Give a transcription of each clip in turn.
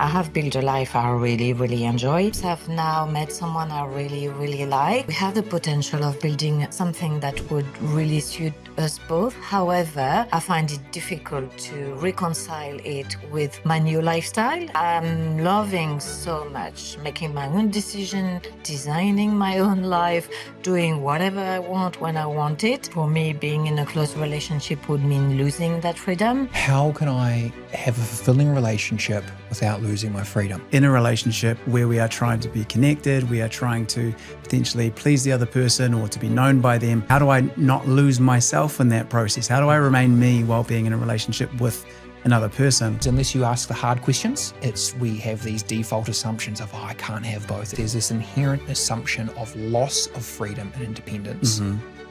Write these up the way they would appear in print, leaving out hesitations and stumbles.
I have built a life I really, really enjoy. I've now met someone I really, really like. We have the potential of building something that would really suit us both. However, I find it difficult to reconcile it with my new lifestyle. I'm loving so much, making my own decision, designing my own life, doing whatever I want when I want it. For me, being in a close relationship would mean losing that freedom. How can I have a fulfilling relationship without losing my freedom? In a relationship where we are trying to be connected, we are trying to potentially please the other person or to be known by them, how do I not lose myself in that process? How do I remain me while being in a relationship with another person? Unless you ask the hard questions, we have these default assumptions of, I can't have both. There's this inherent assumption of loss of freedom and independence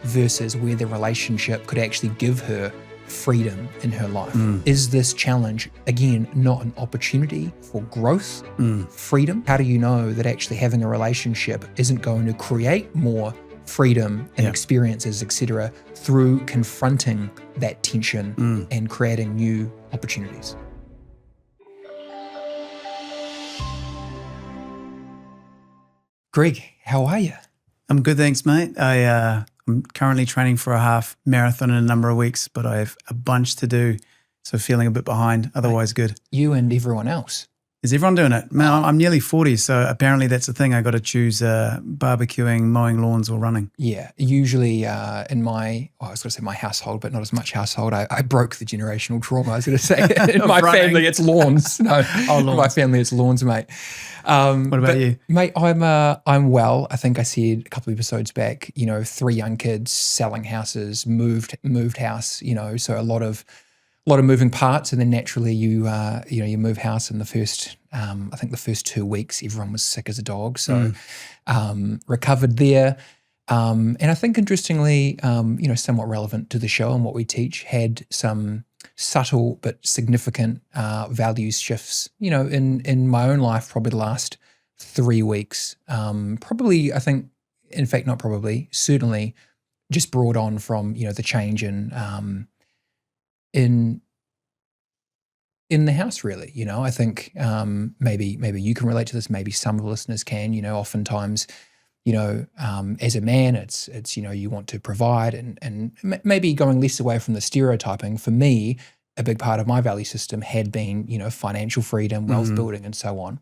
versus where the relationship could actually give her freedom in her life. Is this challenge, again, not an opportunity for growth, freedom? How do you know that actually having a relationship isn't going to create more freedom and experiences, etc., through confronting that tension and creating new opportunities? Greg, how are you? I'm good, thanks, mate. I'm currently training for a half marathon in a number of weeks, but I have a bunch to do, so feeling a bit behind, otherwise good. You and everyone else. Is everyone doing it? Man, I'm nearly 40, so apparently that's the thing. I got to choose barbecuing, mowing lawns or running. Yeah, usually in my household, but not as much household. I broke the generational trauma, I was going to say. In my family, it's lawns. No, lawns. In my family, it's lawns, mate. What about you? Mate, I'm well. I think I said a couple of episodes back, 3 young kids, selling houses, moved house, so a lot of moving parts, and then naturally you move house in the first, I think the first 2 weeks, everyone was sick as a dog. So recovered there. And I think interestingly, somewhat relevant to the show and what we teach, had some subtle but significant values shifts, in my own life, probably the last 3 weeks. Certainly just brought on from, the change in the house, really. I think maybe you can relate to this, maybe some of the listeners can. Oftentimes, as a man, it's you want to provide and maybe going less away from the stereotyping. For me, a big part of my value system had been, financial freedom, wealth building, and so on.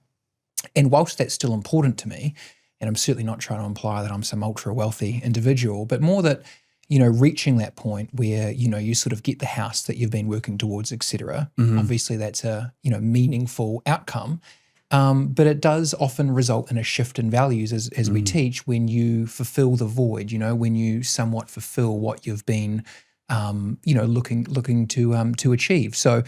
And whilst that's still important to me, and I'm certainly not trying to imply that I'm some ultra wealthy individual, but more that, reaching that point where, you sort of get the house that you've been working towards, et cetera. Obviously that's a, meaningful outcome. But it does often result in a shift in values as we teach, when you fulfill the void, when you somewhat fulfill what you've been, looking to achieve. So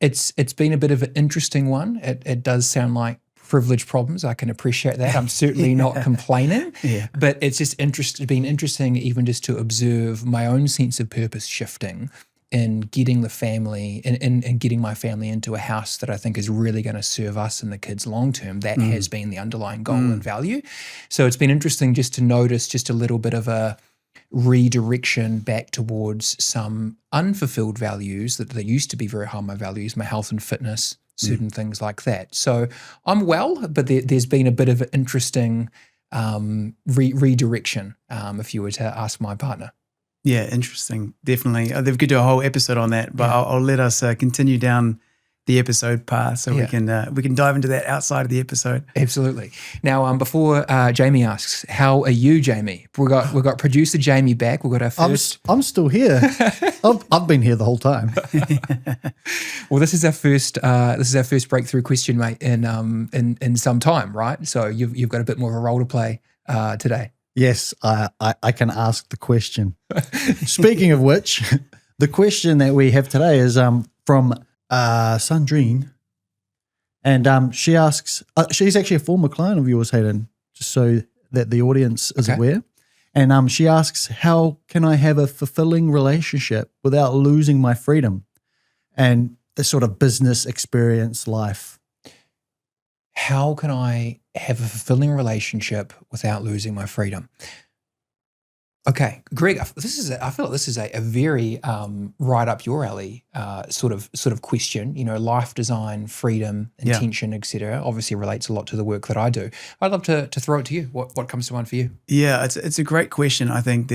it's been a bit of an interesting one. It does sound like privilege problems. I can appreciate that. I'm certainly not complaining, but it's just been interesting even just to observe my own sense of purpose shifting in getting the family and getting my family into a house that I think is really going to serve us and the kids long term. That has been the underlying goal and value. So it's been interesting just to notice just a little bit of a redirection back towards some unfulfilled values that they used to be very high on my values, my health and fitness, certain things like that. So I'm well, but there's been a bit of an interesting redirection, if you were to ask my partner. Yeah, interesting. Definitely. They could do a whole episode on that, but I'll let us continue down the episode path so we can dive into that outside of the episode. Absolutely. Now, before Jamie asks, how are you, Jamie? We've got producer Jamie back. We've got our first. I'm still here. I've been here the whole time. Well, this is our first breakthrough question, mate, in some time, right? So you've got a bit more of a role to play today. Yes, I can ask the question. Speaking of which, the question that we have today is from Sandrine, and she asks, she's actually a former client of yours, Hayden, just so that the audience is aware. And she asks, how can I have a fulfilling relationship without losing my freedom and the sort of business experience life? How can I have a fulfilling relationship without losing my freedom? Okay, Greg, I feel like this is a very right up your alley sort of question. You know, life design, freedom, Yeah. intention, etc. Obviously relates a lot to the work that I do. I'd love to throw it to you. What comes to mind for you? Yeah, it's a great question. I think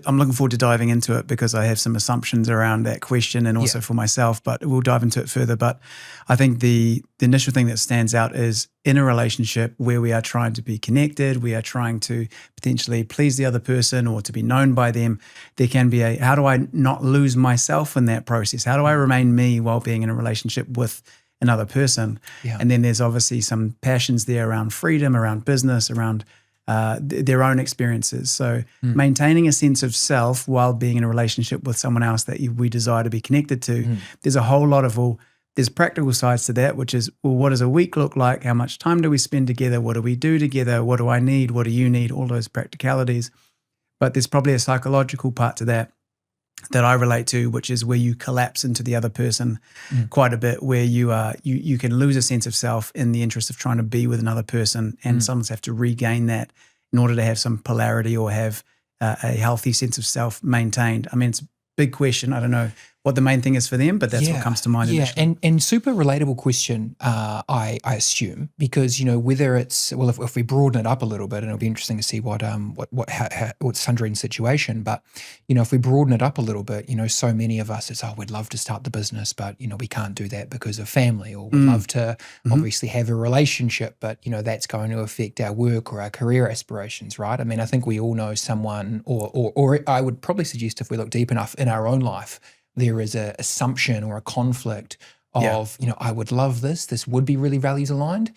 I'm looking forward to diving into it because I have some assumptions around that question and also for myself, but we'll dive into it further. But I think the initial thing that stands out is in a relationship where we are trying to be connected, we are trying to potentially please the other person or to be known by them, there can be how do I not lose myself in that process? How do I remain me while being in a relationship with another person? Yeah. And then there's obviously some passions there around freedom, around business, around their own experiences. So maintaining a sense of self while being in a relationship with someone else that we desire to be connected to, there's a whole lot of, there's practical sides to that, which is, what does a week look like? How much time do we spend together? What do we do together? What do I need? What do you need? All those practicalities. But there's probably a psychological part to that I relate to, which is where you collapse into the other person quite a bit, where you can lose a sense of self in the interest of trying to be with another person, and sometimes have to regain that in order to have some polarity or have a healthy sense of self maintained. I mean, it's a big question. I don't know what the main thing is for them, but that's what comes to mind initially. And super relatable question, I assume, because, you know, whether it's, well, if we broaden it up a little bit, and it'll be interesting to see what's Sandrine's situation, but, you know, if we broaden it up a little bit, you know, so many of us, it's, we'd love to start the business, but, you know, we can't do that because of family, or we'd love to obviously have a relationship, but, you know, that's going to affect our work or our career aspirations, right? I mean, I think we all know someone, or I would probably suggest, if we look deep enough in our own life, there is an assumption or a conflict of, you know, I would love this would be really values aligned,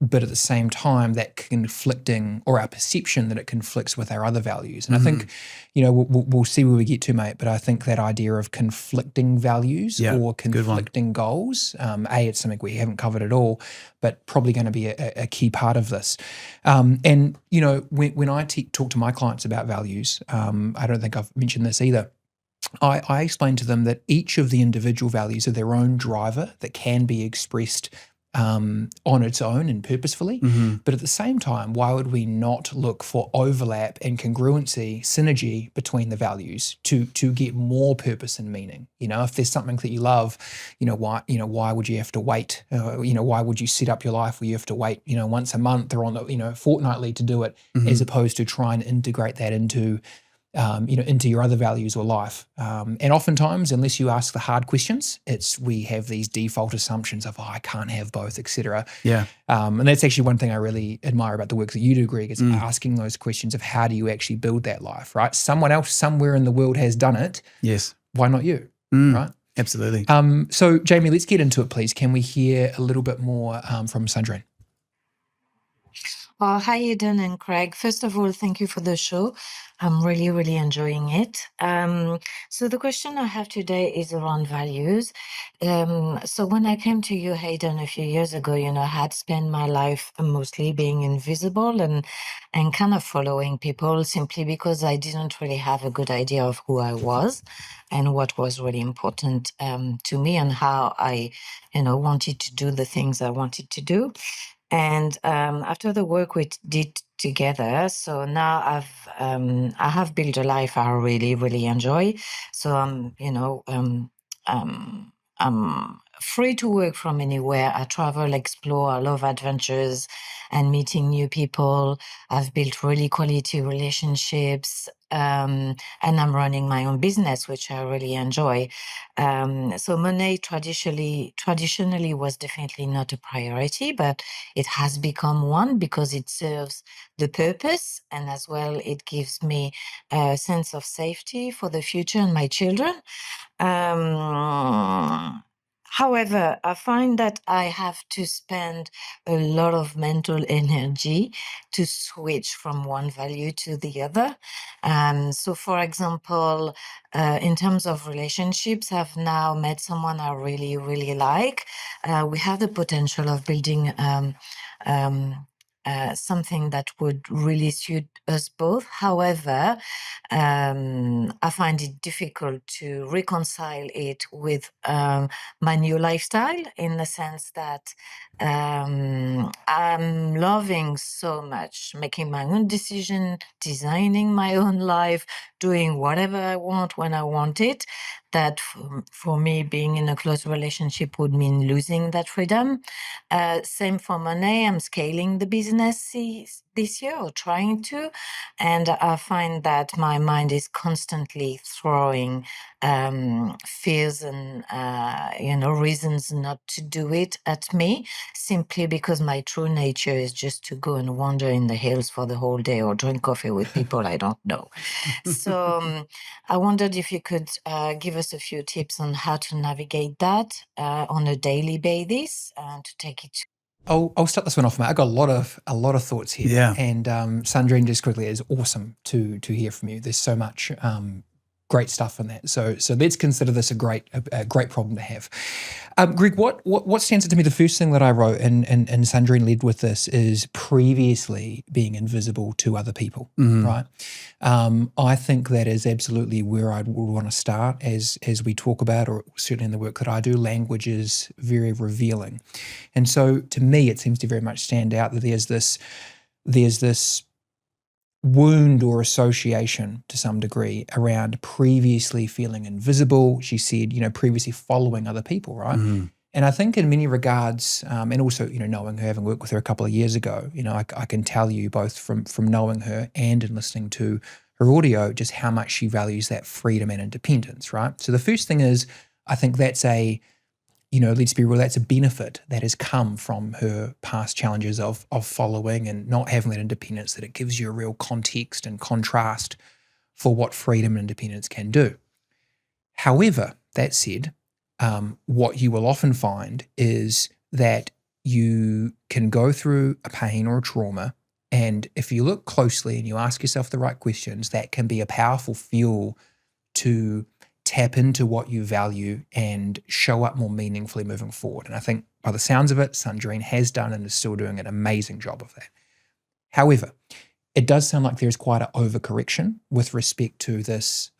but at the same time that conflicting, or our perception that it conflicts with our other values. And I think, you know, we'll see where we get to, mate, but I think that idea of conflicting values or conflicting goals, it's something we haven't covered at all, but probably going to be a key part of this. And, you know, when I talk to my clients about values, I don't think I've mentioned this either, I explain to them that each of the individual values are their own driver that can be expressed on its own and purposefully. But at the same time, why would we not look for overlap and congruency, synergy between the values to get more purpose and meaning? You know, if there's something that you love, why would you have to wait? Why would you set up your life where you have to wait, once a month or fortnightly to do it, as opposed to try and integrate that into your other values or life. And oftentimes, unless you ask the hard questions, we have these default assumptions of, I can't have both, etc. Yeah. And that's actually one thing I really admire about the work that you do, Greg, is asking those questions of how do you actually build that life, right? Someone else somewhere in the world has done it. Yes. Why not you, right? Absolutely. So, Jamie, let's get into it, please. Can we hear a little bit more from Sandrine? Hi, Hayden and Greg. First of all, thank you for the show. I'm really, really enjoying it. So the question I have today is around values. So when I came to you, Hayden, a few years ago, I had spent my life mostly being invisible and kind of following people simply because I didn't really have a good idea of who I was and what was really important to me and how I, wanted to do the things I wanted to do. And after the work we did together, so now I have built a life I really, really enjoy. So I'm free to work from anywhere. I travel, explore, I love adventures and meeting new people. I've built really quality relationships, and I'm running my own business, which I really enjoy. So money traditionally was definitely not a priority, but it has become one because it serves the purpose, and as well it gives me a sense of safety for the future and my children. However, I find that I have to spend a lot of mental energy to switch from one value to the other. So, for example, in terms of relationships, I've now met someone I really, really like. We have the potential of building something that would really suit us both. However, I find it difficult to reconcile it with my new lifestyle, in the sense that I'm loving so much making my own decision, designing my own life, doing whatever I want when I want it, that for me, being in a close relationship would mean losing that freedom. Same for money. I'm scaling the business this year, or trying to, and I find that my mind is constantly throwing fears and reasons not to do it at me, simply because my true nature is just to go and wander in the hills for the whole day, or drink coffee with people I don't know. So I wondered if you could give us a few tips on how to navigate that on a daily basis, to take it. I'll start this one off, mate. I got a lot of thoughts here. Yeah. And Sandrine, just quickly, is awesome to hear from you. There's so much great stuff in that. So let's consider this a great problem to have. Greg, what stands out to me, the first thing that I wrote, and Sandrine led with this, is previously being invisible to other people, right? I think that is absolutely where I would want to start as we talk about, or certainly in the work that I do. Language is very revealing. And so to me, it seems to very much stand out that there's this wound or association to some degree around previously feeling invisible. She said, previously following other people, right? And I think in many regards, and also, knowing her, having worked with her a couple of years ago, I can tell you both from knowing her and in listening to her audio, just how much she values that freedom and independence, right? So the first thing is, I think that's let's be real, that's a benefit that has come from her past challenges of following and not having that independence, that it gives you a real context and contrast for what freedom and independence can do. However, that said, what you will often find is that you can go through a pain or a trauma, and if you look closely and you ask yourself the right questions, that can be a powerful fuel to tap into what you value and show up more meaningfully moving forward. And I think by the sounds of it, Sandrine has done and is still doing an amazing job of that. However, it does sound like there's quite an overcorrection with respect to this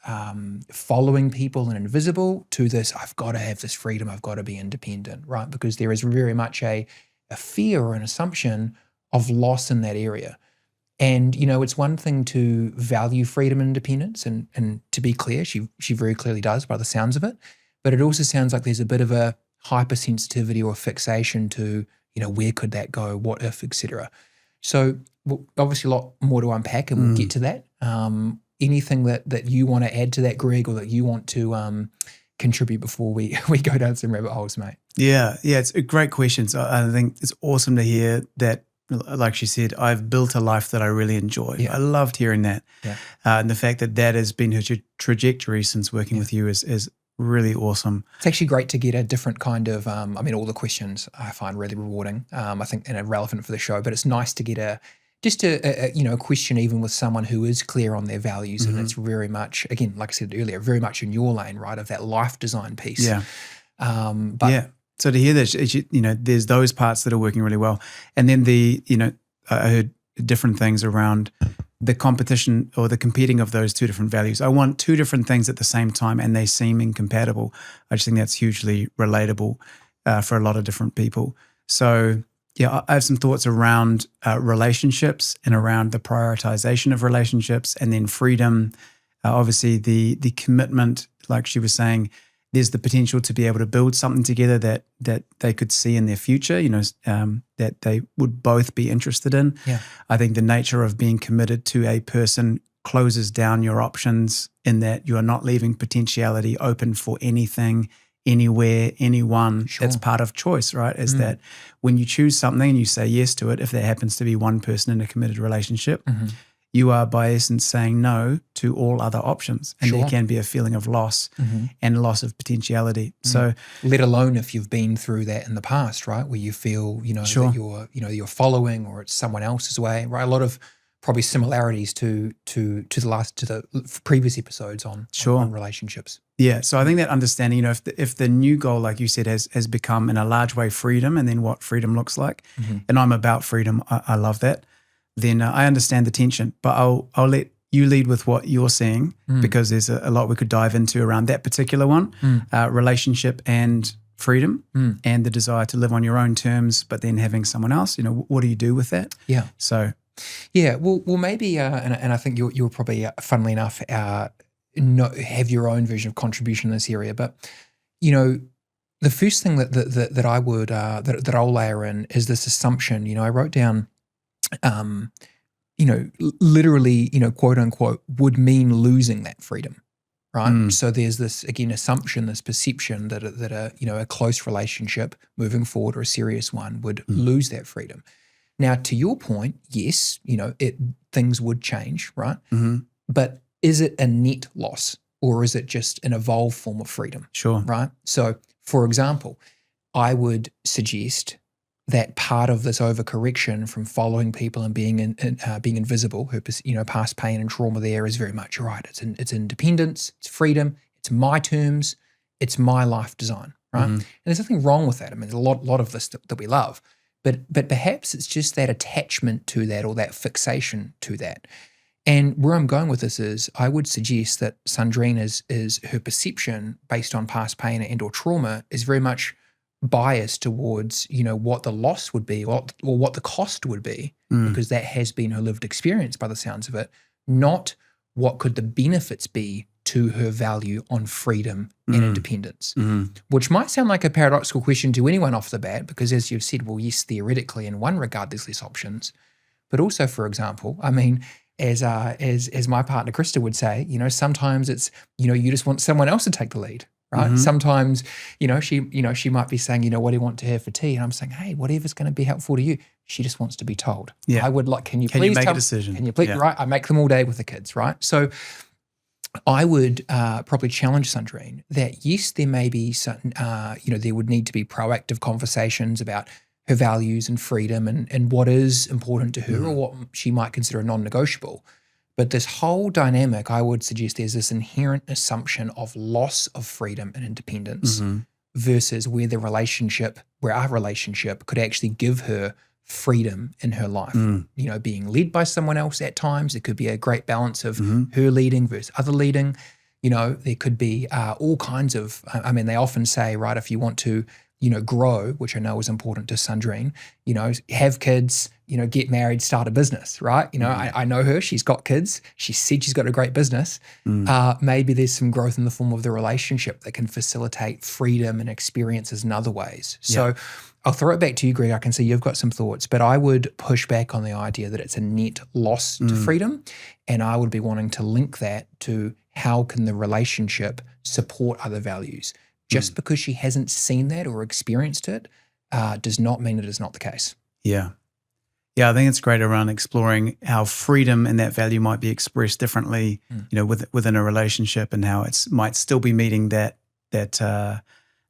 following people and invisible, to this, I've got to have this freedom, I've got to be independent, right? Because there is very much a fear or an assumption of loss in that area. And, it's one thing to value freedom and independence, and to be clear, she very clearly does by the sounds of it, but it also sounds like there's a bit of a hypersensitivity or fixation to, where could that go, what if, etc. So obviously a lot more to unpack, and we'll get to that. Anything that you want to add to that, Greg, or that you want to contribute before we go down some rabbit holes, mate? Yeah, it's a great question. So I think it's awesome to hear that. Like she said, I've built a life that I really enjoy. Yeah. I loved hearing that. Yeah. And the fact that has been her trajectory since working with you is really awesome. It's actually great to get a different kind of, all the questions I find really rewarding, I think, and relevant for the show, but it's nice to get a question even with someone who is clear on their values, and it's very much, again, like I said earlier, very much in your lane, right, of that life design piece. Yeah. So to hear that, there's those parts that are working really well. And then I heard different things around the competition or the competing of those two different values. I want two different things at the same time and they seem incompatible. I just think that's hugely relatable for a lot of different people. So yeah, I have some thoughts around relationships and around the prioritization of relationships, and then freedom. Obviously the commitment, like she was saying, there's the potential to be able to build something together that they could see in their future, that they would both be interested in. Yeah. I think the nature of being committed to a person closes down your options, in that you are not leaving potentiality open for anything, anywhere, anyone. Sure. That's part of choice, right? Is that when you choose something and you say yes to it, if there happens to be one person in a committed relationship, you are by essence saying no to all other options. And there can be a feeling of loss and loss of potentiality. So let alone if you've been through that in the past, right? Where you feel, that you're following, or it's someone else's way, right? A lot of probably similarities to the previous episodes on relationships. Yeah, so I think that understanding, if the new goal, like you said, has become in a large way freedom, and then what freedom looks like, and I'm about freedom, I love that, then I understand the tension. But I'll let you lead with what you're seeing, because there's a lot we could dive into around that particular one, relationship and freedom, and the desire to live on your own terms, but then having someone else. What do you do with that? Yeah. So, yeah. Well, maybe, and I think you'll probably, funnily enough, have your own version of contribution in this area. But the first thing that I would that I'll layer in is this assumption. I wrote down, literally, quote unquote, would mean losing that freedom, right? So there's this, again, assumption, this perception that a close relationship moving forward, or a serious one, would lose that freedom. Now, to your point, yes, things would change, right? But is it a net loss, or is it just an evolved form of freedom? Sure. Right? So, for example, I would suggest that part of this overcorrection from following people and being invisible, past pain and trauma there, is very much right. It's independence, it's freedom, it's my terms, it's my life design, right? And there's nothing wrong with that. I mean, there's a lot of this that we love, but perhaps it's just that attachment to that, or that fixation to that. And where I'm going with this is, I would suggest that Sandrine is her perception based on past pain and or trauma is very much biased towards, what the loss would be, or what the cost would be, because that has been her lived experience by the sounds of it, not what could the benefits be to her value on freedom and independence, which might sound like a paradoxical question to anyone off the bat, because as you've said, well, yes, theoretically, in one regard, there's less options, but also, for example, I mean, as my partner Krista would say, sometimes it's, you just want someone else to take the lead, right? Sometimes, she might be saying, what do you want to have for tea? And I'm saying, hey, whatever's going to be helpful to you. She just wants to be told. Yeah. I would like, can you please make a decision? Can you please, right? I make them all day with the kids, right? So I would probably challenge Sandrine that yes, there may be certain, there would need to be proactive conversations about her values and freedom and what is important to her, or what she might consider a non-negotiable. But this whole dynamic, I would suggest there's this inherent assumption of loss of freedom and independence versus where our relationship could actually give her freedom in her life. Being led by someone else at times. It could be a great balance of her leading versus other leading. There could be all kinds of, they often say, right, if you want to, grow, which I know is important to Sandrine, have kids, get married, start a business, right? I know her, she's got kids. She said she's got a great business. Maybe there's some growth in the form of the relationship that can facilitate freedom and experiences in other ways. So I'll throw it back to you, Greg. I can see you've got some thoughts, but I would push back on the idea that it's a net loss to freedom. And I would be wanting to link that to how can the relationship support other values. Just because she hasn't seen that or experienced it does not mean it is not the case. Yeah. Yeah, I think it's great around exploring how freedom and that value might be expressed differently, within a relationship, and how it might still be meeting that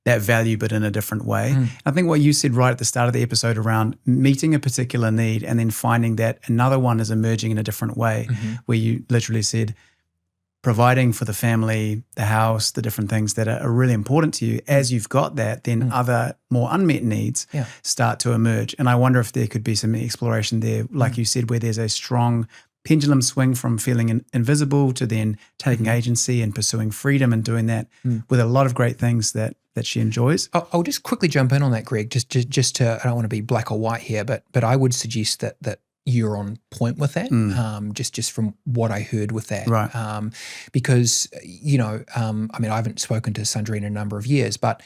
value, but in a different way. I think what you said right at the start of the episode around meeting a particular need and then finding that another one is emerging in a different way, where you literally said, providing for the family, the house, the different things that are really important to you. As you've got that, then other more unmet needs start to emerge. And I wonder if there could be some exploration there, like you said, where there's a strong pendulum swing from feeling invisible to then taking agency and pursuing freedom, and doing that with a lot of great things that she enjoys. I'll just quickly jump in on that, Greg, just to, I don't want to be black or white here, but I would suggest that you're on point with that, just from what I heard with that. Right. Because, I haven't spoken to Sandrine in a number of years, but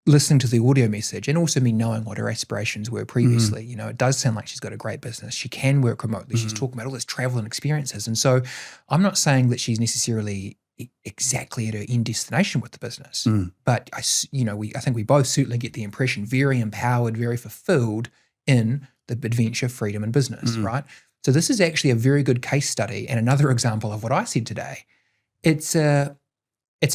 listening to the audio message and also me knowing what her aspirations were previously, it does sound like she's got a great business. She can work remotely. She's talking about all this travel and experiences. And so I'm not saying that she's necessarily exactly at her end destination with the business, but I think we both certainly get the impression very empowered, very fulfilled in the adventure, freedom, and business, right? So this is actually a very good case study and another example of what I said today. It's a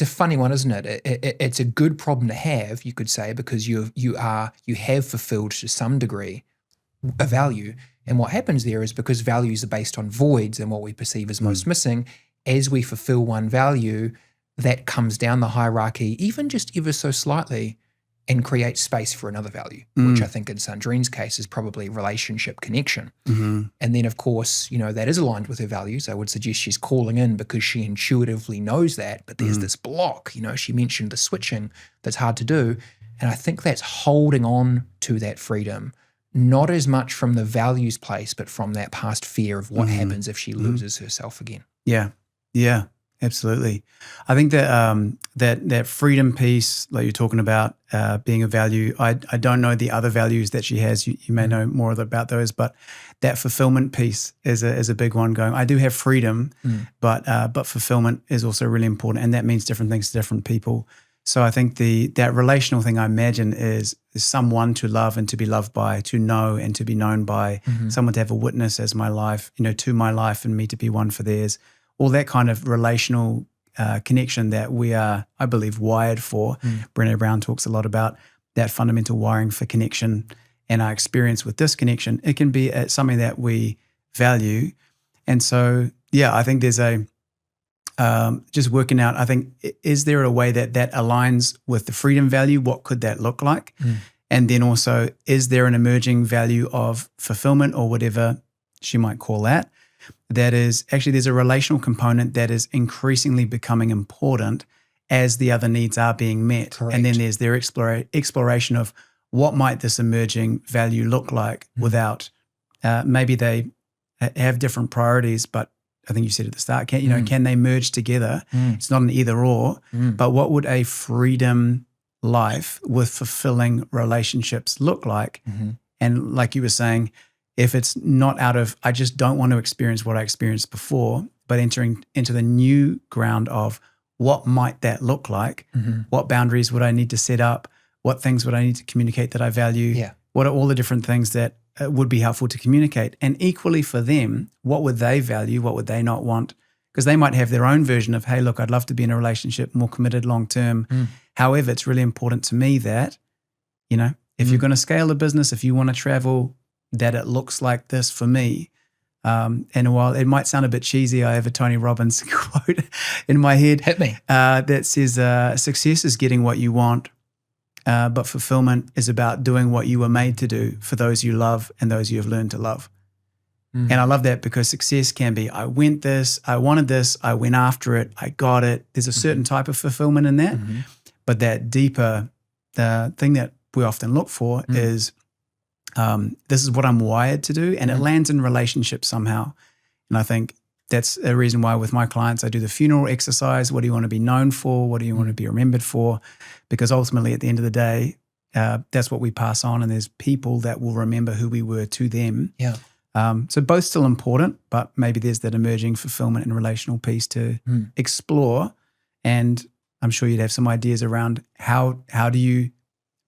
funny one, isn't it? It's a good problem to have, you could say, because you have fulfilled to some degree a value. And what happens there is, because values are based on voids and what we perceive as most missing, as we fulfill one value, that comes down the hierarchy, even just ever so slightly, and creates space for another value, which I think in Sandrine's case is probably relationship connection. And then, of course, that is aligned with her values. I would suggest she's calling in because she intuitively knows that, but there's this block. She mentioned the switching that's hard to do. And I think that's holding on to that freedom, not as much from the values place, but from that past fear of what happens if she loses herself again. Yeah. Absolutely. I think that that freedom piece, like you're talking about, being a value. I don't know the other values that she has. You may know more about those, but that fulfillment piece is a big one. Going, I do have freedom, but fulfillment is also really important, and that means different things to different people. So I think that relational thing, I imagine, is someone to love and to be loved by, to know and to be known by, someone to have a witness as my life, to my life, and me to be one for theirs. All that kind of relational connection that we are, I believe, wired for. Brené Brown talks a lot about that fundamental wiring for connection and our experience with disconnection. It can be something that we value. And so, I think there's just working out, I think, is there a way that aligns with the freedom value? What could that look like? And then also, is there an emerging value of fulfillment or whatever she might call that? That is actually, there's a relational component that is increasingly becoming important as the other needs are being met. Correct. And then there's their exploration of what might this emerging value look like without, maybe they have different priorities, but I think you said at the start, can they merge together? It's not an either or, but what would a freedom life with fulfilling relationships look like? And like you were saying, if it's not out of, I just don't want to experience what I experienced before, but entering into the new ground of what might that look like? What boundaries would I need to set up? What things would I need to communicate that I value? Yeah. What are all the different things that would be helpful to communicate? And equally for them, what would they value? What would they not want? Because they might have their own version of, hey, look, I'd love to be in a relationship, more committed long-term. However, it's really important to me that, if you're going to scale a business, if you want to travel, that it looks like this for me. And while it might sound a bit cheesy, I have a Tony Robbins quote in my head. Hit me. That says, success is getting what you want, but fulfillment is about doing what you were made to do for those you love and those you have learned to love. And I love that because success can be, I wanted this, I went after it, I got it. There's a certain type of fulfillment in that. But that deeper thing that we often look for is, this is what I'm wired to do, and it lands in relationships somehow. And I think that's a reason why with my clients, I do the funeral exercise. What do you want to be known for? What do you want to be remembered for? Because ultimately at the end of the day, that's what we pass on, and there's people that will remember who we were to them. So both still important, but maybe there's that emerging fulfillment and relational piece to explore. And I'm sure you'd have some ideas around how do you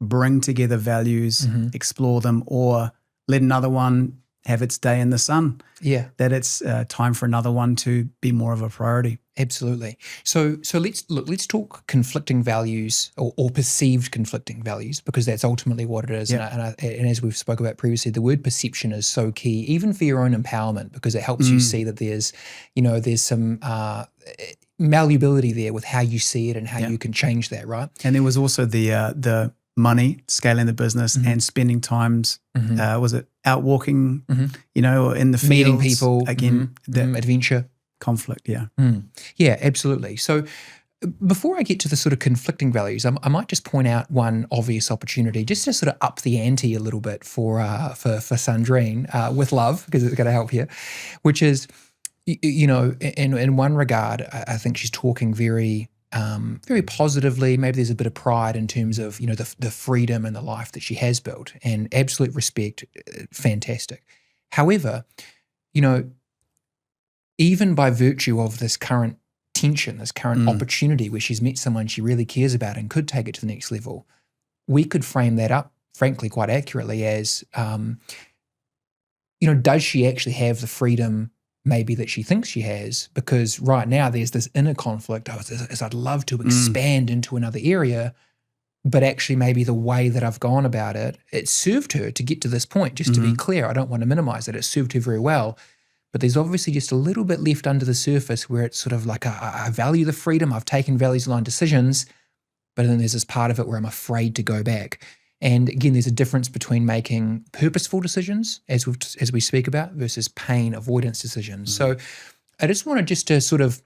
bring together values, explore them, or let another one have its day in the sun. That it's time for another one to be more of a priority. Absolutely. So let's talk conflicting values or perceived conflicting values, because that's ultimately what it is. And as we've spoke about previously, the word perception is so key, even for your own empowerment, because it helps you see that there's some malleability there with how you see it and how you can change that, right? And there was also the money, scaling the business, and spending times, was it out walking, or in the fields? Meeting people. Again, adventure. Conflict, Yeah, absolutely. So before I get to the sort of conflicting values, I might just point out one obvious opportunity just to sort of up the ante a little bit for Sandrine, with love, because it's going to help here, which is, in one regard, I think she's talking very positively. Maybe there's a bit of pride in terms of, the freedom and the life that she has built, and absolute respect, fantastic. However, even by virtue of this current tension, this current opportunity where she's met someone she really cares about and could take it to the next level, we could frame that up, frankly, quite accurately as, does she actually have the freedom maybe that she thinks she has? Because right now there's this inner conflict, as I'd love to expand into another area, but actually maybe the way that I've gone about it, it served her to get to this point. Just to be clear, I don't want to minimize it. It served her very well. but there's obviously just a little bit left under the surface where it's sort of like, I value the freedom, I've taken values-aligned decisions, but then there's this part of it where I'm afraid to go back. And again, there's a difference between making purposeful decisions, as we speak about, versus pain avoidance decisions. So I just wanted just to sort of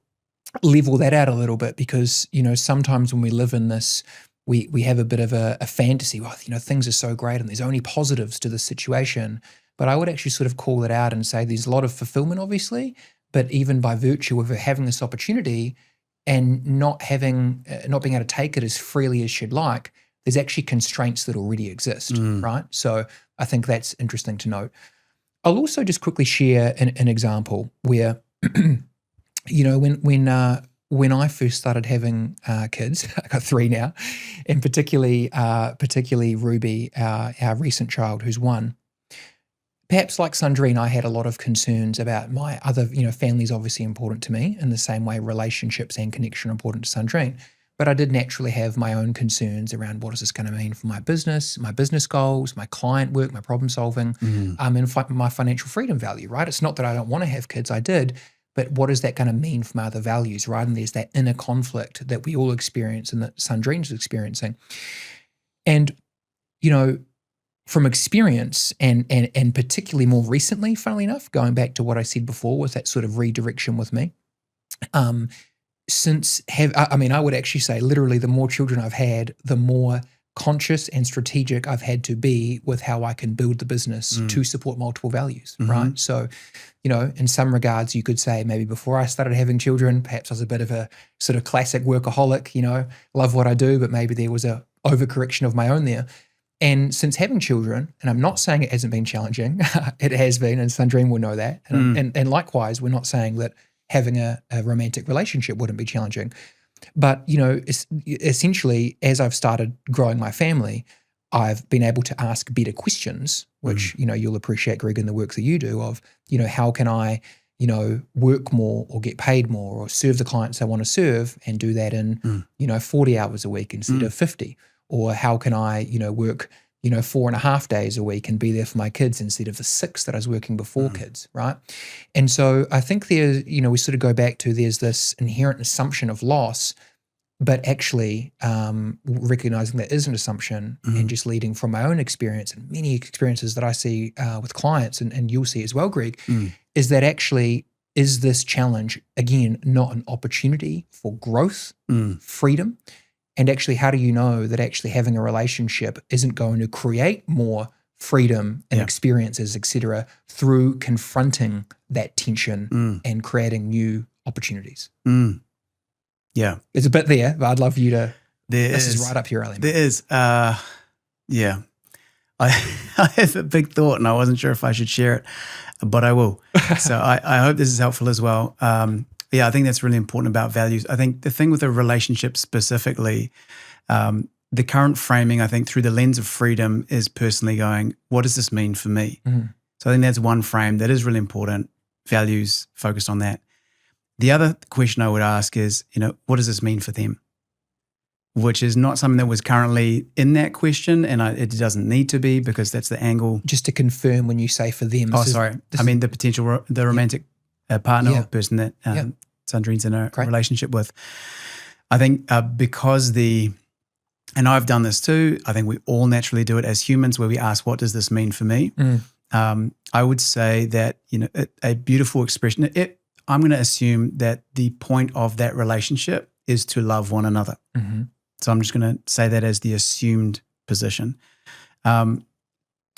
level that out a little bit, because, sometimes when we live in this, we have a bit of a fantasy, well, things are so great and there's only positives to the situation. But I would actually sort of call it out and say there's a lot of fulfillment, obviously, but even by virtue of having this opportunity and not being able to take it as freely as you'd like, there's actually constraints that already exist, right? So I think that's interesting to note. I'll also just quickly share an example where, when I first started having kids, I got 3 now, and particularly Ruby, our recent child who's 1. Perhaps like Sandrine, I had a lot of concerns about my other, family's obviously important to me in the same way relationships and connection are important to Sandrine. But I did naturally have my own concerns around what is this going to mean for my business goals, my client work, my problem solving, and my financial freedom value, right? It's not that I don't want to have kids, I did, but what is that going to mean for my other values, right? And there's that inner conflict that we all experience and that Sandrine's experiencing. And, from experience and particularly more recently, funnily enough, going back to what I said before with that sort of redirection with me, I would actually say literally the more children I've had, the more conscious and strategic I've had to be with how I can build the business to support multiple values, right? So, in some regards, you could say maybe before I started having children, perhaps I was a bit of a sort of classic workaholic, love what I do, but maybe there was a overcorrection of my own there. And since having children, and I'm not saying it hasn't been challenging, it has been, and Sandrine will know that. And likewise, we're not saying that having a romantic relationship wouldn't be challenging. But, essentially, as I've started growing my family, I've been able to ask better questions, which, you'll appreciate, Greg, in the work that you do of, how can I, work more or get paid more or serve the clients I want to serve and do that in, 40 hours a week instead of 50? Or how can I, work, 4.5 days a week and be there for my kids instead of the 6 that I was working before kids, right? And so I think there's, we sort of go back to there's this inherent assumption of loss, but actually recognizing that is an assumption and just leading from my own experience and many experiences that I see with clients and you'll see as well, Greg, is that actually is this challenge, again, not an opportunity for growth, freedom? And actually, how do you know that actually having a relationship isn't going to create more freedom and experiences, et cetera, through confronting that tension and creating new opportunies? Yeah. There's a bit there, but I'd love you to, this is right up your alley. There is. I have a big thought and I wasn't sure if I should share it, but I will. So I hope this is helpful as well. I think that's really important about values. I think the thing with a relationship specifically, the current framing, I think through the lens of freedom is personally going, what does this mean for me? So I think that's one frame that is really important, values focused on that. The other question I would ask is, what does this mean for them? Which is not something that was currently in that question, and it doesn't need to be because that's the angle. Just to confirm when you say for them. The potential, the romantic partner or person that Sandrine's in a relationship with. I think because and I've done this too, I think we all naturally do it as humans where we ask, what does this mean for me? I would say that, a beautiful expression, I'm going to assume that the point of that relationship is to love one another. So I'm just going to say that as the assumed position. To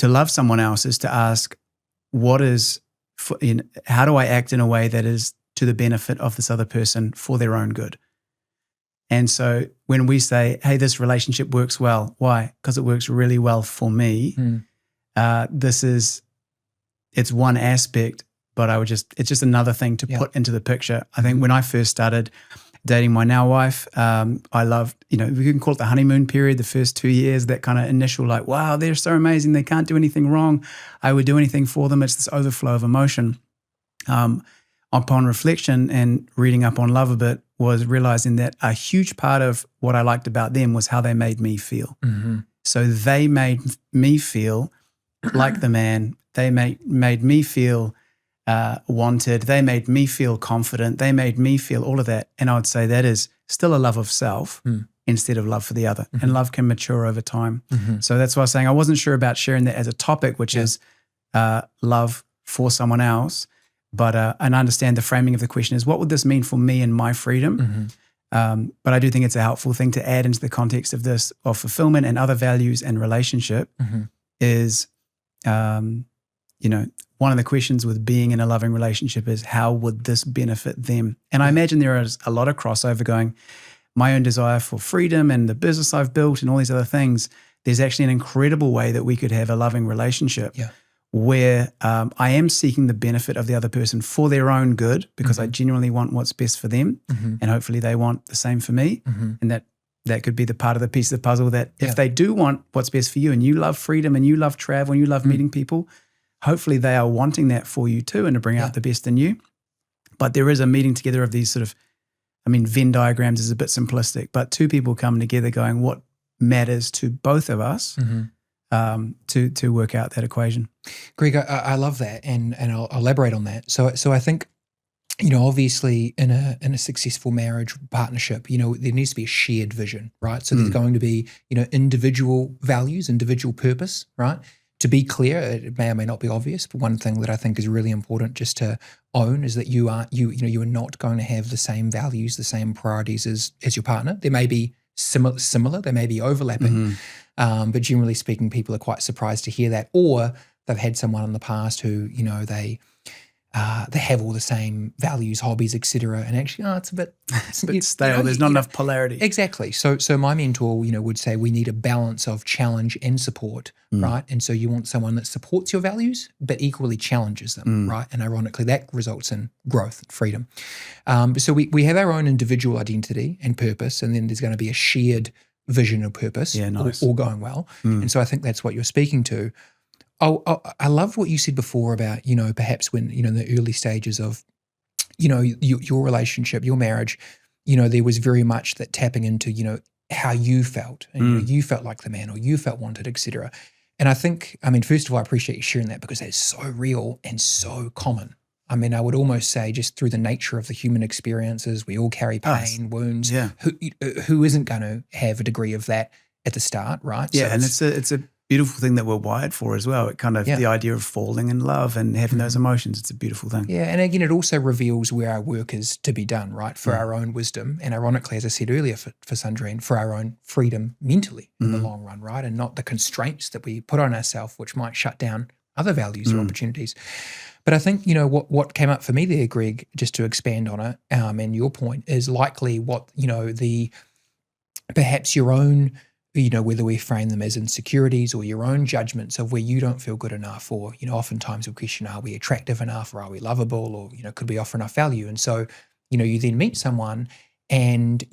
love someone else is to ask, how do I act in a way that is to the benefit of this other person for their own good? And so when we say, hey, this relationship works well, why? Because it works really well for me. It's one aspect, but it's just another thing to put into the picture. I think when I first started dating my now wife, I loved, we can call it the honeymoon period, the first 2 years, that kind of initial like, wow, they're so amazing. They can't do anything wrong. I would do anything for them. It's this overflow of emotion. Upon reflection and reading up on love a bit was realizing that a huge part of what I liked about them was how they made me feel. So they made me feel like the man. They made me feel wanted. They made me feel confident. They made me feel all of that. And I would say that is still a love of self instead of love for the other. And love can mature over time. So that's why I was saying I wasn't sure about sharing that as a topic, which is love for someone else. But and I understand the framing of the question is, what would this mean for me and my freedom? But I do think it's a helpful thing to add into the context of this, of fulfillment and other values and relationship is, one of the questions with being in a loving relationship is, how would this benefit them? And I imagine there is a lot of crossover going, my own desire for freedom and the business I've built and all these other things. There's actually an incredible way that we could have a loving relationship where I am seeking the benefit of the other person for their own good, because I genuinely want what's best for them, and hopefully they want the same for me. And that could be the part of the piece of the puzzle that if they do want what's best for you, and you love freedom and you love travel and you love meeting people, hopefully they are wanting that for you too, and to bring out the best in you. But there is a meeting together of these sort of, Venn diagrams is a bit simplistic, but two people come together going, what matters to both of us to work out that equation. Greg, I love that, and I'll elaborate on that. So I think, obviously in a successful marriage partnership, there needs to be a shared vision, right? So there's going to be, individual values, individual purpose, right? To be clear, it may or may not be obvious, but one thing that I think is really important just to own is that you are not going to have the same values, the same priorities as your partner. There may be similar, they may be overlapping, but generally speaking, people are quite surprised to hear that, or they've had someone in the past who, they have all the same values, hobbies, etc. And actually, it's a bit stale. There's not enough polarity. Exactly. So my mentor, would say we need a balance of challenge and support, right? And so you want someone that supports your values, but equally challenges them, right? And ironically, that results in growth and freedom. So we have our own individual identity and purpose, and then there's going to be a shared vision or purpose, all going well. And so I think that's what you're speaking to. I love what you said before about, perhaps when, in the early stages of, your relationship, your marriage, there was very much that tapping into, how you felt, and you felt like the man, or you felt wanted, etc. And I think, first of all, I appreciate you sharing that, because that's so real and so common. I would almost say, just through the nature of the human experiences, we all carry pain, wounds. Yeah. Who isn't going to have a degree of that at the start, right? Yeah, so and it's a beautiful thing that we're wired for as well. It kind of, the idea of falling in love and having those emotions, it's a beautiful thing. Yeah, and again, it also reveals where our work is to be done, right? For our own wisdom, and ironically, as I said earlier, for Sandrine, for our own freedom mentally in the long run, right? And not the constraints that we put on ourselves, which might shut down other values or opportunities. But I think, what came up for me there, Greg, just to expand on it, and your point, is likely what, perhaps your own, whether we frame them as insecurities or your own judgments of where you don't feel good enough, or, oftentimes we question, are we attractive enough, or are we lovable, or, could we offer enough value? And so, you then meet someone and,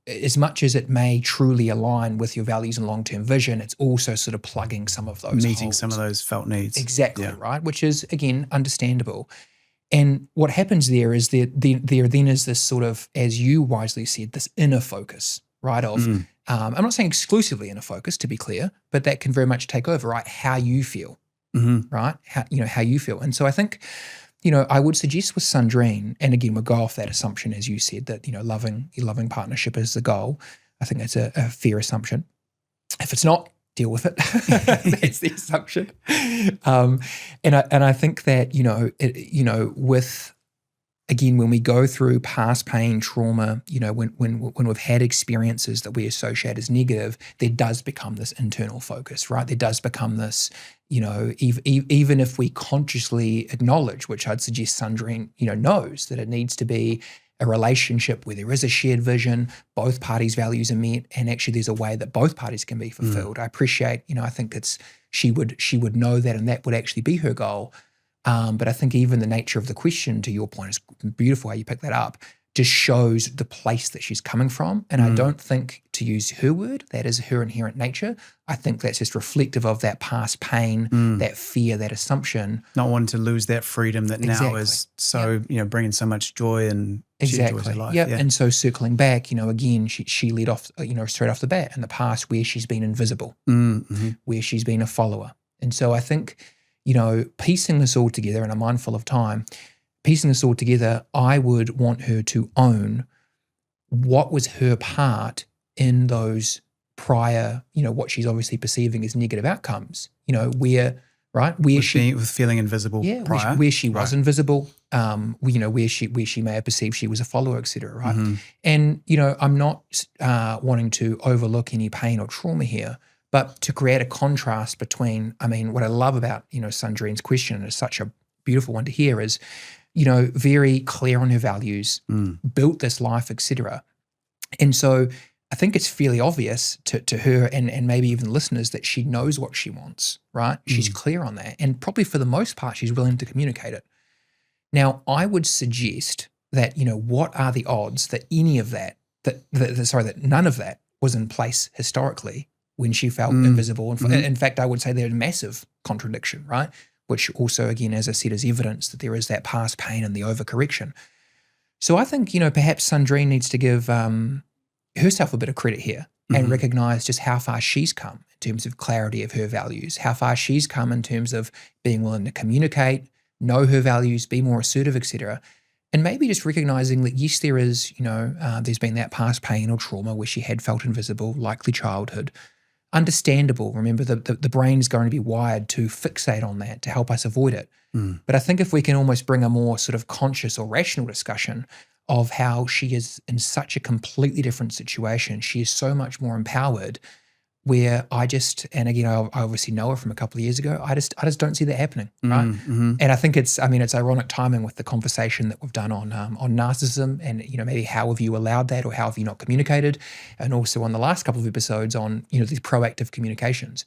as much as it may truly align with your values and long-term vision, it's also sort of plugging some of those meeting holes. Some of those felt needs. Exactly, right? Which is, again, understandable. And what happens there is there then is this sort of, as you wisely said, this inner focus, right, of I'm not saying exclusively inner focus, to be clear, but that can very much take over, right? How you feel, right? How you feel. And so I think, I would suggest with Sandrine, and again, we'll go off that assumption, as you said, that, loving partnership is the goal. I think that's a fair assumption. If it's not, deal with it. That's the assumption. And I think that, with, again, when we go through past pain, trauma, when we've had experiences that we associate as negative, there does become this internal focus, right? There does become this, even if we consciously acknowledge, which I'd suggest Sandrine, knows that it needs to be a relationship where there is a shared vision, both parties' values are met, and actually there's a way that both parties can be fulfilled. I appreciate, I think she would know that, and that would actually be her goal. But I think even the nature of the question, to your point, is beautiful how you pick that up, just shows the place that she's coming from. And I don't think, to use her word, that is her inherent nature. I think that's just reflective of that past pain, that fear, that assumption. Not wanting to lose that freedom that now is so, bringing so much joy and joy to life. Yeah. And so circling back, again, she led off, straight off the bat in the past where she's been invisible, where she's been a follower. And so I think, piecing this all together, and I'm mindful of time, piecing this all together, I would want her to own what was her part in those prior, what she's obviously perceiving as negative outcomes, where with feeling invisible prior. where she was invisible, where she may have perceived she was a follower, etc. Right. Mm-hmm. And, I'm not wanting to overlook any pain or trauma here, but to create a contrast between, what I love about, Sandrine's question, and it's such a beautiful one to hear, is, very clear on her values, built this life, etc. And so I think it's fairly obvious to her and maybe even listeners that she knows what she wants, right? She's clear on that. And probably for the most part, she's willing to communicate it. Now, I would suggest that, what are the odds that any of that none of that was in place historically when she felt invisible. In fact, I would say there's a massive contradiction, right? Which also, again, as I said, is evidence that there is that past pain and the overcorrection. So I think, perhaps Sandrine needs to give herself a bit of credit here and recognize just how far she's come in terms of clarity of her values, how far she's come in terms of being willing to communicate, know her values, be more assertive, etc. And maybe just recognizing that, yes, there is, there's been that past pain or trauma where she had felt invisible, likely childhood. Understandable. Remember, the brain is going to be wired to fixate on that, to help us avoid it. But I think if we can almost bring a more sort of conscious or rational discussion of how she is in such a completely different situation, she is so much more empowered, where and again, I obviously know her from a couple of years ago, I just don't see that happening, right? And I think it's ironic timing with the conversation that we've done on narcissism and, maybe how have you allowed that or how have you not communicated, and also on the last couple of episodes on, these proactive communications.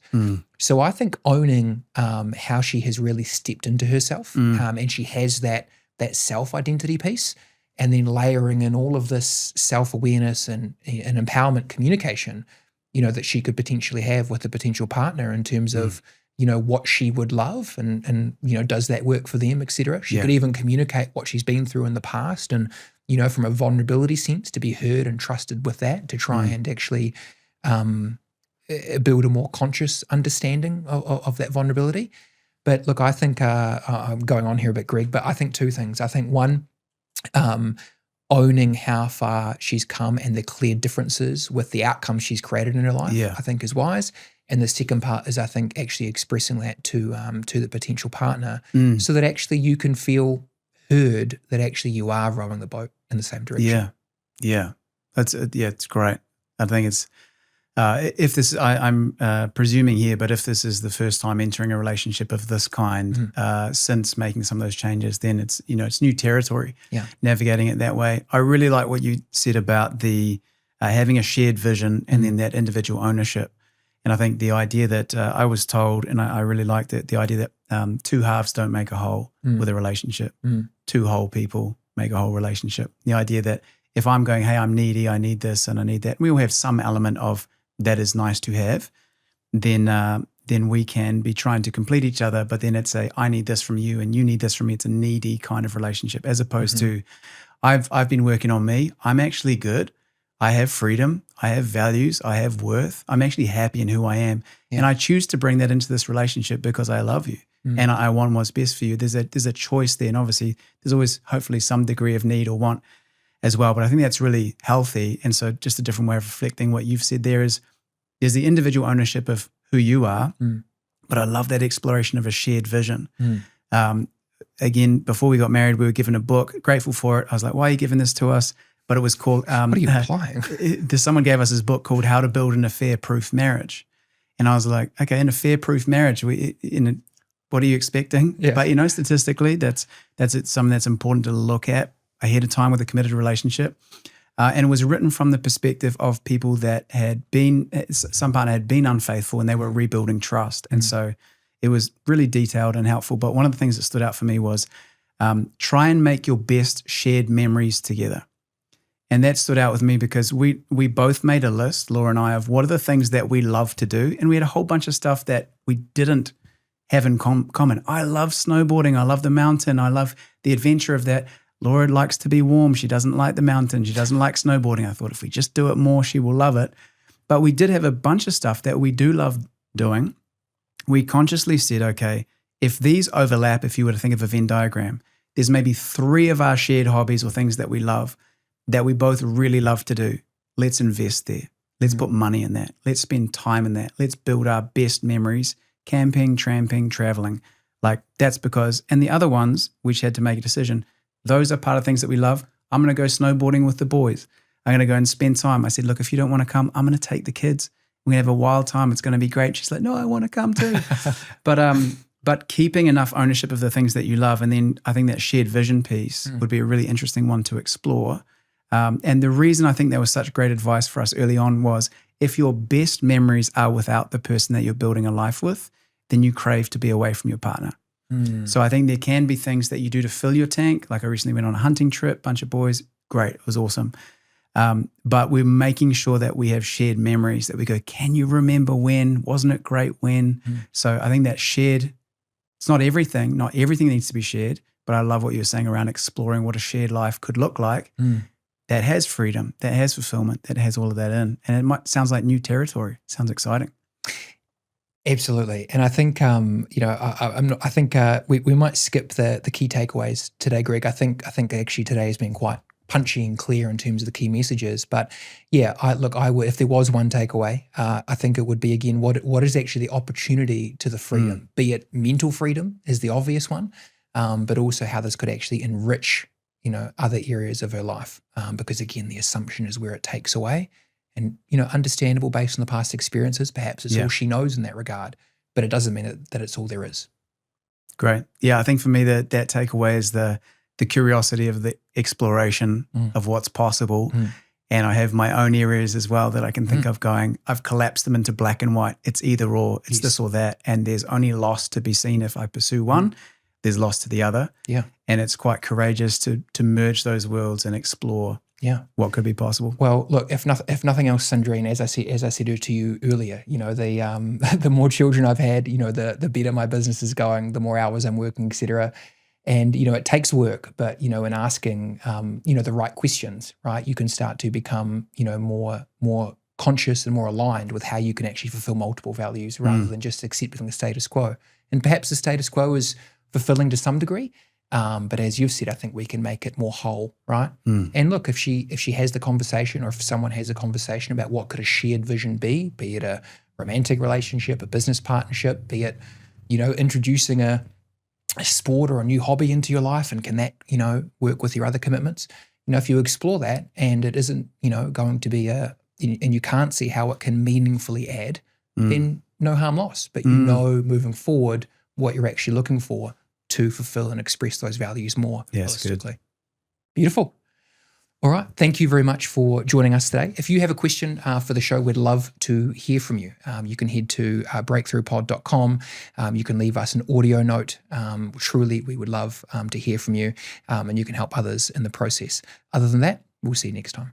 So I think owning how she has really stepped into herself and she has that self-identity piece, and then layering in all of this self-awareness and empowerment communication, that she could potentially have with a potential partner in terms of, what she would love and does that work for them, etc. She could even communicate what she's been through in the past and, from a vulnerability sense, to be heard and trusted with that, to try and actually build a more conscious understanding of that vulnerability. But look, I think I'm going on here a bit, Greg, but I think two things. I think one, owning how far she's come and the clear differences with the outcomes she's created in her life, I think is wise. And the second part is, I think, actually expressing that to the potential partner so that actually you can feel heard, that actually you are rowing the boat in the same direction. Yeah. It's great. I think it's, if this, I'm presuming here, but if this is the first time entering a relationship of this kind since making some of those changes, then it's, it's new territory, navigating it that way. I really like what you said about the having a shared vision and then that individual ownership. And I think the idea that I was told, and I really liked it, the idea that two halves don't make a whole with a relationship. Two whole people make a whole relationship. The idea that if I'm going, hey, I'm needy, I need this and I need that, we all have some element of that is nice to have, then we can be trying to complete each other, but then it's I need this from you and you need this from me. It's a needy kind of relationship, as opposed to I've been working on me. I'm actually good. I have freedom. I have values. I have worth. I'm actually happy in who I am. And I choose to bring that into this relationship because I love you and I want what's best for you. There's a choice there. And obviously there's always hopefully some degree of need or want as well. But I think that's really healthy. And so just a different way of reflecting what you've said there is there's the individual ownership of who you are, but I love that exploration of a shared vision. Again, before we got married, we were given a book, grateful for it. I was like, why are you giving this to us? But it was called— what are you implying? Someone gave us this book called How to Build an Affair-Proof Marriage. And I was like, okay, an affair-proof marriage, what are you expecting? Yeah. But, statistically, that's something that's important to look at ahead of time with a committed relationship. And it was written from the perspective of people that some partner had been unfaithful and they were rebuilding trust. And so it was really detailed and helpful. But one of the things that stood out for me was try and make your best shared memories together. And that stood out with me because we both made a list, Laura and I, of what are the things that we love to do. And we had a whole bunch of stuff that we didn't have in common. I love snowboarding. I love the mountain. I love the adventure of that. Laura likes to be warm. She doesn't like the mountain. She doesn't like snowboarding. I thought if we just do it more, she will love it. But we did have a bunch of stuff that we do love doing. We consciously said, okay, if these overlap, if you were to think of a Venn diagram, there's maybe 3 of our shared hobbies or things that we love that we both really love to do. Let's invest there. Let's put money in that. Let's spend time in that. Let's build our best memories, camping, tramping, traveling. Like that's because, and the other ones, we had to make a decision. Those are part of things that we love. I'm going to go snowboarding with the boys. I'm going to go and spend time. I said, look, if you don't want to come, I'm going to take the kids. We're going to have a wild time. It's going to be great. She's like, no, I want to come too. But keeping enough ownership of the things that you love. And then I think that shared vision piece would be a really interesting one to explore. And the reason I think that was such great advice for us early on was if your best memories are without the person that you're building a life with, then you crave to be away from your partner. So I think there can be things that you do to fill your tank. Like I recently went on a hunting trip, bunch of boys, great, it was awesome. But we're making sure that we have shared memories that we go, can you remember when? Wasn't it great when? So I think that shared, it's not everything needs to be shared, but I love what you're saying around exploring what a shared life could look like. That has freedom, that has fulfillment, that has all of that in. And it sounds like new territory. Sounds exciting. Absolutely. And I think, I think we might skip the key takeaways today, Greg. I think actually today has been quite punchy and clear in terms of the key messages. But yeah, if there was one takeaway, I think it would be, again, what is actually the opportunity to the freedom, be it mental freedom is the obvious one, but also how this could actually enrich other areas of her life, because again, the assumption is where it takes away, and understandable based on the past experiences. Perhaps it's all she knows in that regard, but it doesn't mean that it's all there is. Great. Yeah, I think for me that takeaway is the curiosity of the exploration of what's possible, and I have my own areas as well that I can think of going. I've collapsed them into black and white. It's either or. It's this or that, and there's only loss to be seen if I pursue one. There's loss to the other. Yeah. And it's quite courageous to merge those worlds and explore what could be possible. Well, look, if nothing else, Sandrine, as I said to you earlier, the more children I've had, the better my business is going, the more hours I'm working, etc. And, it takes work, but, in asking, the right questions, right, you can start to become, more conscious and more aligned with how you can actually fulfill multiple values rather than just accepting the status quo. And perhaps the status quo is fulfilling to some degree, but as you've said, I think we can make it more whole, right? And look, if she has the conversation, or if someone has a conversation about what could a shared vision be it a romantic relationship, a business partnership, be it, introducing a sport or a new hobby into your life, and can that, work with your other commitments? If you explore that and it isn't, going to be and you can't see how it can meaningfully add, then no harm lost. But moving forward, what you're actually looking for to fulfill and express those values more holistically. Good. Beautiful. All right. Thank you very much for joining us today. If you have a question for the show, we'd love to hear from you. You can head to breakthroughpod.com. You can leave us an audio note. Truly, we would love to hear from you, and you can help others in the process. Other than that, we'll see you next time.